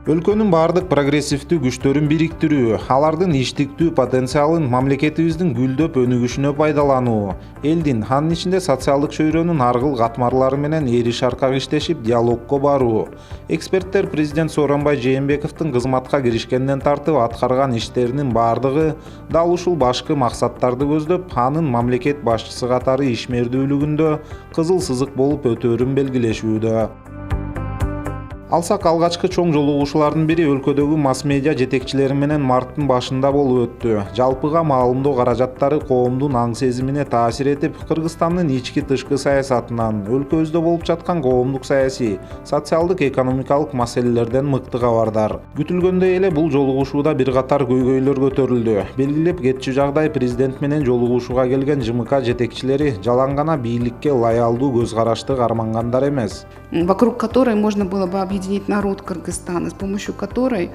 Өлкөнүн бардык прогрессивдүү күчтөрүн бириктирүү, алардын иштиктүү потенциалын мамлекетибиздин гүлдөп өнүгүшүнө пайдалануу, элдин, анын ичинде социалдык чөйрөнүн аргыл катмарлары менен эри шаркак иштешип диалогко баруу. Эксперттер президент Сооронбай Жээнбековдун кызматка киришкенден тартып аткарган иштеринин бардыгы дал ушул башкы максаттарды көздөп, анын мамлекет башчысы катары ишмердүүлүгүндө кызыл сызык болуп өтөөрүн белгилешүүдө. Алсак алгачкы чоң жолугушуулардын бири өлкөдөгү масс-медиа жетекчилери менен марттын башында болуп өттү. Жалпыга маалымдоо каражаттары коомдун аң сезимине таасир этип, Кыргызстандын ички-тышкы саясатынан, өлкөбүздө болуп жаткан коомдук саясий, социалдык экономикалык маселелерден мыкты кабардар. Күтүлгөндөй эле бул жолугушууда бир катар көйгөйлөр көтөрүлдү. Белгилеп кетчү жагдай президент менен жолугушууга келген ЖМК жетекчилери жалаң гана бийликке лоялдуу көз карашты кармангандар эмес. Вокруг которой можно было бы объединить народ Кыргызстана, с помощью которой,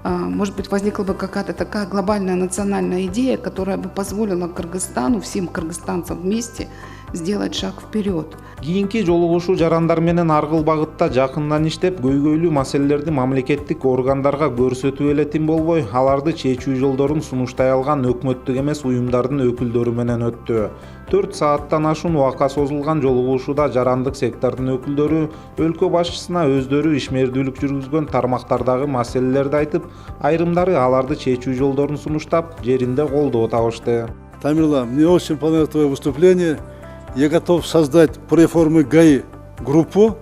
может быть, возникла бы какая-то такая глобальная национальная идея, которая бы позволила Кыргызстану, всем кыргызстанцам вместе сделать шаг вперед. Кийинки жолугушуу жарандар менен аргыл багытта жакындан иштеп, көйгөйлүү маселелерди мамлекеттик органдарга көрсөтүп эле тим болбой, аларды чечүү жолдорун сунуштай алган өкмөттүк эмес уюмдардын өкүлдөрү менен өттү. 4 сааттан ашуун убакка созулган жолугушууда жарандык сектордун өкүлдөрү өлкө башчысына өздөрү ишмердүүлүк жүргүзгөн тармактардагы маселелерди айтып, айрымдары аларды чечүү жолдорун сунуштап, жеринде колдоо табышты. Тамила, мне очень понравилось твое выступление. Я готов создать по реформе ГАИ группу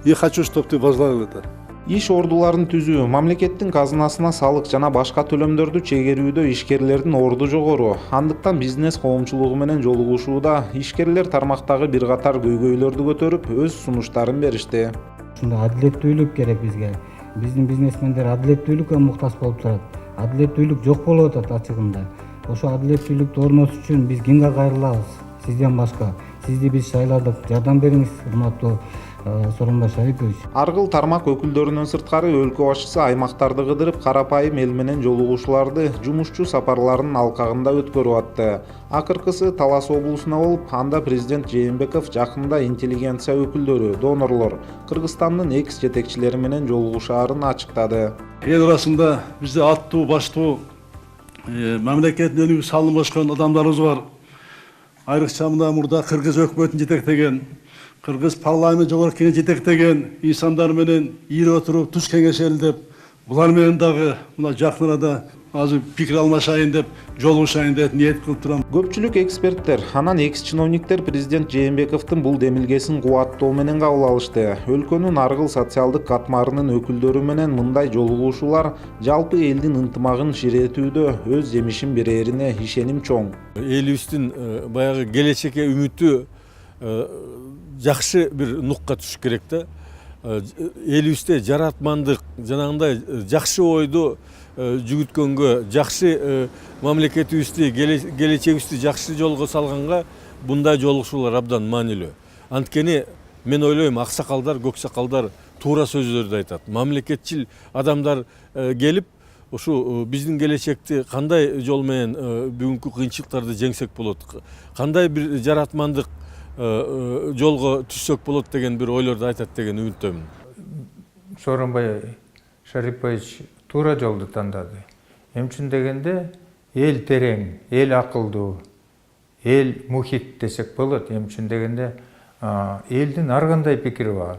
и хочу, чтобы ты возглавил это. Иш ордуларын түзүү, мамлекеттин казынасына салык жана башка төлөмдөрдү чегерүүдө ишкерлердин орду жогору. Андыктан бизнес коомчулугу менен жолугушууда ишкерлер тармактагы бир катар көйгөйлөрдү көтөрүп, өз сунуштарын беришти. Ушундай адилеттүүлүк керек бизге. Биздин бизнесмендер адилеттүүлүккө муктаж болуп турат. Адилеттүүлүк жок болуп атат ачыгында. Ошо адилеттүүлүктү орнотуш үчүн биз кимге кайрылабыз? Сизден башка. Сизди биз шайладык. Жардам бериңиз, урматтуу Сооронбай Шарипович. Аргыл тармак өкүлдөрүнөн сырткары өлкө башчысы аймактарды кыдырып, карапайым эл менен жолугушууларды жумушчу сапарларынын алкагында өткөрүп атты. Акыркысы Талас облусуна болуп, анда президент Жээнбеков жакында интеллигенция өкүлдөрү, донорлор, Кыргызстандын экс жетекчилери менен жолугушаарын ачыктады. Ел арасында бизде аттуу, баштуу мамлекеттин өнүгүү салымы башкан адамдарыбыз бар. Айрыкча мына мурда кыргыз өкмөтүн жетектеген, кыргыз парламент жогорку кеңеш жетектеген инсандар менен ийип отуруп туш кеңешели деп, булар менен дагы мына жакын арада азыр пикир алмашайын деп, жолугушайын деп ниет кылып турам. Көпчүлүк эксперттер, анан экс чиновниктер президент Жээнбековдун бул демилгесин кубаттоо менен кабыл алышты. Өлкөнүн аргыл социалдык катмарынын өкүлдөрү менен мындай жолугушуулар жалпы элдин ынтымагын ширетүүдө өз жемишин берерине ишеним чоң. Элибиздин баягы келечекке үмүтү жакшы бир нукка түшүш керек да. Элибизде жаратмандык, жанагындай жакшы ойду жүгүткөнгө, жакшы мамлекетибизди, келечегибизди жакшы жолго салганга мындай жолугушуулар абдан маанилүү. Анткени мен ойлойм, аксакалдар, көксакалдар туура сөздөрдү айтат. Мамлекетчил адамдар келип, ушу биздин келечекти кандай жол менен бүгүнкү кыйынчылыктарды жеңсек болот, кандай бир жаратмандык жолго түшсөк болот деген бир ойлорду айтат деген үмүттөмүн. Сооронбай Шарипович туура жолду тандады. Эмчүн дегенде эл терең, эл акылдуу, эл мухит десек болот. Эмчүн дегенде элдин ар кандай пикири бар.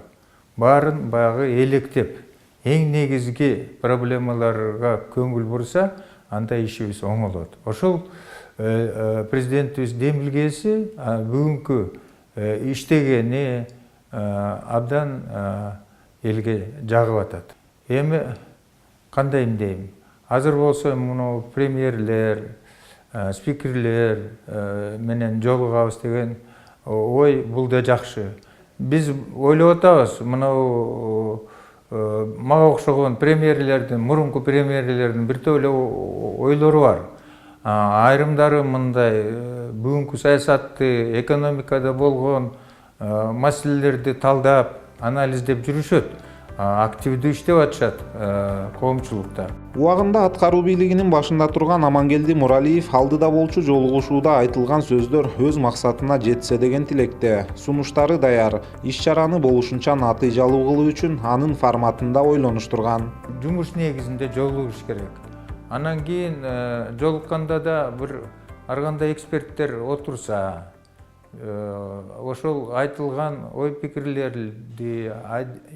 Баарын баягы электеп, эң негизги проблемаларга көңүл бурса, анда ишибиз оңолот. Ошол президентибиз демилгеси бүгүнкү иштегени абдан элге жагып атат. Эми кандай дейм? Азыр болсо муну премьерлер, спикерлер менен жолугабыз деген ой бул да жакшы. Биз ойлоп атабыз, мынау мага окшогон премьерлердин, мурунку премьерлердин бир топ эле ойлору бар. Айрымдары мындай бүгүнкү саясатты, экономикада болгон маселелерди талдап, анализдеп жүрүшөт. активдүү иштеп атышат коомчулукта. Убагында аткаруу бийлигинин башында турган Амангелди Муралиев алдыда болчу жолугушууда айтылган сөздөр өз максатына жетсе деген тилекте. Сунуштары даяр. Иш-чараны болушунча натыйжалуу кылуу үчүн анын форматында ойлонуштурган. Жумуш негизинде жолугуш керек. Анан кийин жолукканда да бир ар кандай эксперттер отурса, ошол айтылган ой пикирлерди,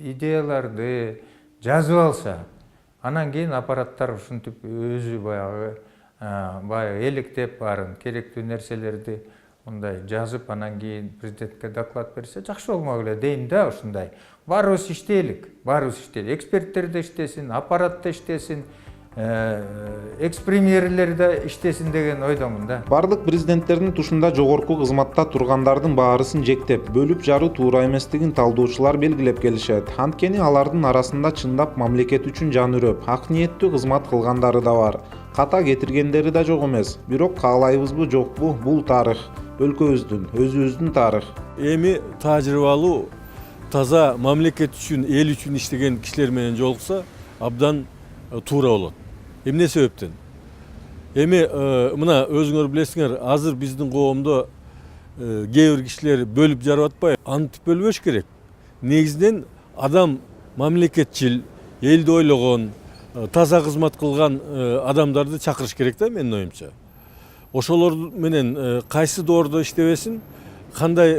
идеяларды жазып алса, анан кийин аппараттар ушинтип өзү баягы электеп баарын керектүү нерселерди мындай жазып, анан кийин президентке доклад берсе жакшы болмок эле дейм да. Ушундай баарыбыз иштейлик, эксперттер да иштесин, аппарат да иштесин, экс-премьерлер да иштесин деген ойдомун да. Бардык президенттердин тушунда жогорку кызматта тургандардын баарысын жектеп, бөлүп жаруу туура эместигин талдоочулар белгилеп келишет. Анткени алардын арасында чындап мамлекет үчүн жан үрөп, ак ниеттүү кызмат кылгандары да бар. Ката кетиргендери да жок эмес. Бирок каалайбызбы жокпу, бул тарых. Өлкөбүздүн, өзүбүздүн тарых. Эми тажрыйбалуу, таза мамлекет үчүн, эл үчүн иштеген кишилер менен жолукса, абдан туура болот. Эмне себептен? Эми мына өзүңөр билесиңер, азыр биздин коомдо кээ бир кишилер бөлүп жарып атпайбы? Антип бөлбөш керек. Негизинен адам мамлекетчил, элди ойлогон, таза кызмат кылган адамдарды чакырыш керек да, менин оюмча. Ошолор менен кайсы доордо иштебесин, кандай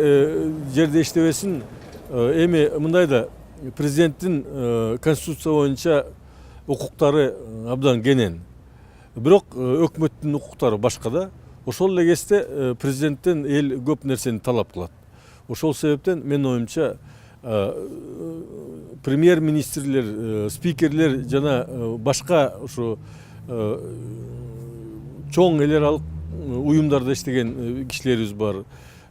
жерде иштебесин, эми мындай да президенттин конституция боюнча укуктары абдан кенен. Бирок өкмөттүн укуктары башка да. Ошол эле кезде президенттен эл көп нерсени талап кылат. Ошол себептен менин оюмча премьер-министрлер, спикерлер жана башка ушу чоң эл аралык уюмдарда иштеген кишилерибиз бар.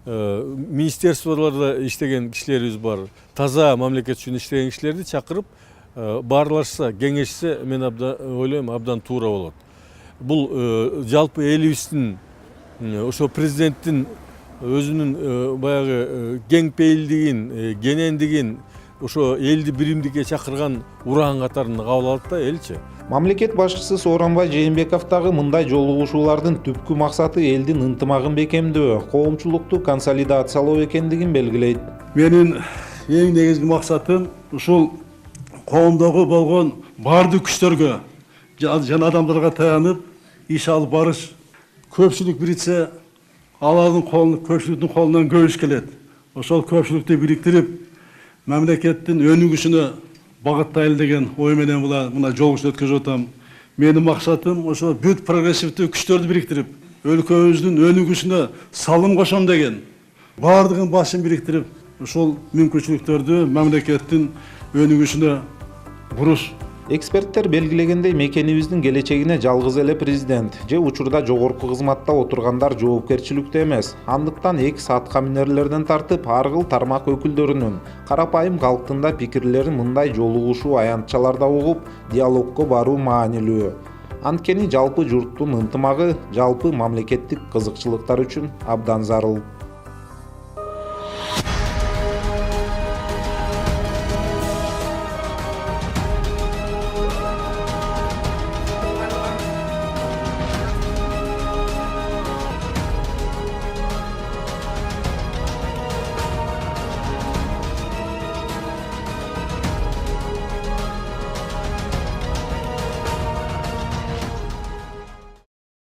Министерстволордо иштеген кишилерибиз бар. Таза мамлекет үчүн иштеген кишилерди чакырып баарлашса, кеңешсе, мен ойлойм абдан туура болот. Бул жалпы элибиздин ошо президенттин өзүнүн баягы кең пейилдигин, кенендигин, ошо элди биримдикке чакырган ураан катарында кабыл алат да элчи. Мамлекет башчысы Сооронбай Жээнбеков дагы мындай жолугушуулардын түпкү максаты элдин ынтымагын бекемдөө, коомчулукту консолидациялоо экендигин белгилейт. Менин эң негизги максатым ушул коомдогу болгон баардык күчтөргө жана адамдарга таянып иш алып барыш. Көпчүлүк бириксе, алардын көпчүлүктүн колунан көп иш келет. Ошол көпчүлүктү бириктирип, мамлекеттин өнүгүшүнө багыттайлы деген ой менен мына жолугушуу өткөзүп атам. Менин максатым ошо бүт прогрессивдүү күчтөрдү бириктирип, өлкөбүздүн өнүгүшүнө салым кошом деген. Баардыгын башын бириктирип, ошол мүмкүнчүлүктөрдү мамлекеттин өнүгүшүнө буруш. Эксперттер белгилегендей, мекенибиздин келечегине жалгыз эле президент же учурда жогорку кызматта отургандар жоопкерчиликтүү эмес. Андыктан экс атка минерлерден тартып ар кыл тармак өкүлдөрүнүн, карапайым калктын да пикирлерин мындай жолугушуу аянтчаларда угуп, диалогко баруу маанилүү. Анткени жалпы журттун ынтымагы жалпы мамлекеттик кызыкчылыктар үчүн абдан зарыл.